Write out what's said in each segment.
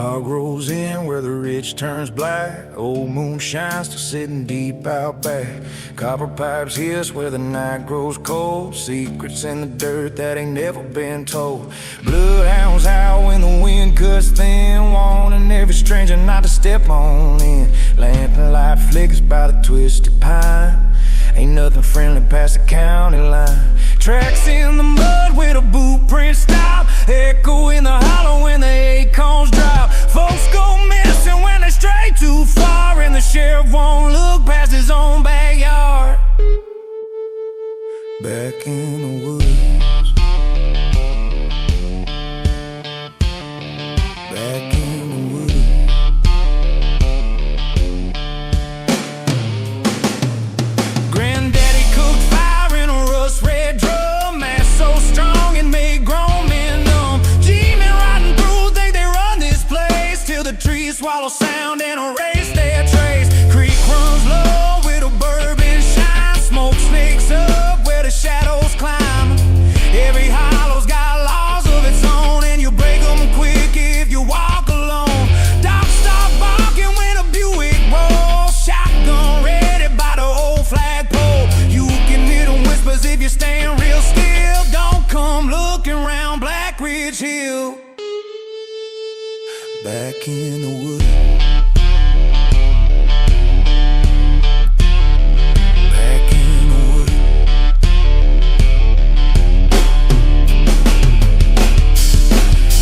Fog rolls in where the ridge turns black. Old moon shines still sitting deep out back. Copper pipes hiss where the night grows cold. Secrets in the dirt that ain't never been told. Bloodhounds howl when the wind cuts thin, warning every stranger not to step on in. Lantern light flickers by the twisted pine. Ain't nothing friendly past the county line. Tracks in the mud where the boot prints stop. Echo in the hollow when the acorns drop. Folks go missing when they stray too far, and the sheriff won't look past his own backyard. Back in the woods, back in the woods. Granddaddy cooked fire in a rust red drum, mass so strong it made grown men numb. G-men riding through think they run this place, till the trees swallow sound and erase their trace. Creek runs low with a bourbon shine, smoke snakes up where the shadows climb. Every hollow's got laws of its own, and you break them quick if you walk alone. Dogs stop barking when a Buick rolls, shotgun ready by the old flagpole. You can hear them whispers if you stand real still. Don't come looking round Black Ridge Hill. Back in the woods, back in the woods.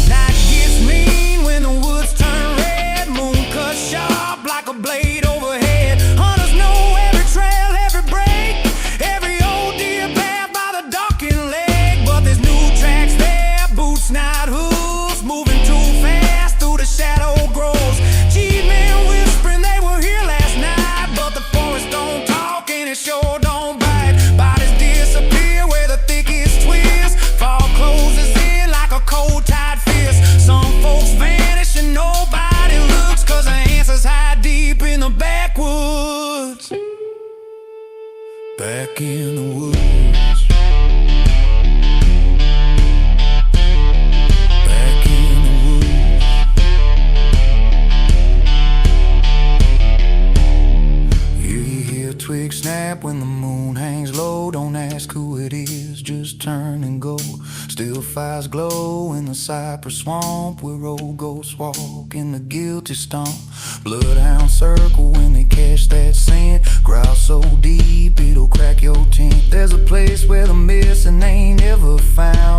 Night gets mean when the woods turn red. Moon cuts sharp like a blade overhead. Hunters know every trail, every break, every old deer path by the docking leg. But there's new tracks there, boots not hooves, moving too fast through the shadow grows. G-men whispering they were here last night, but the forest don't talk and it sure don't bite. Bodies disappear where the thickest twist. Fall closes in like a cold tide fist. Some folks vanish and nobody looks, 'cause the answers hide deep in the backwoods. Back in the woods, back in the woods. You hear twigs snap when the moon hangs low. Don't ask who it is, just turn and go. Still fires glow in the cypress swamp where old ghosts walk in the guilty stomp. Bloodhounds circle when they catch that scent. Growl so deep it'll crack your tent. There's a place where the missing ain't ever found.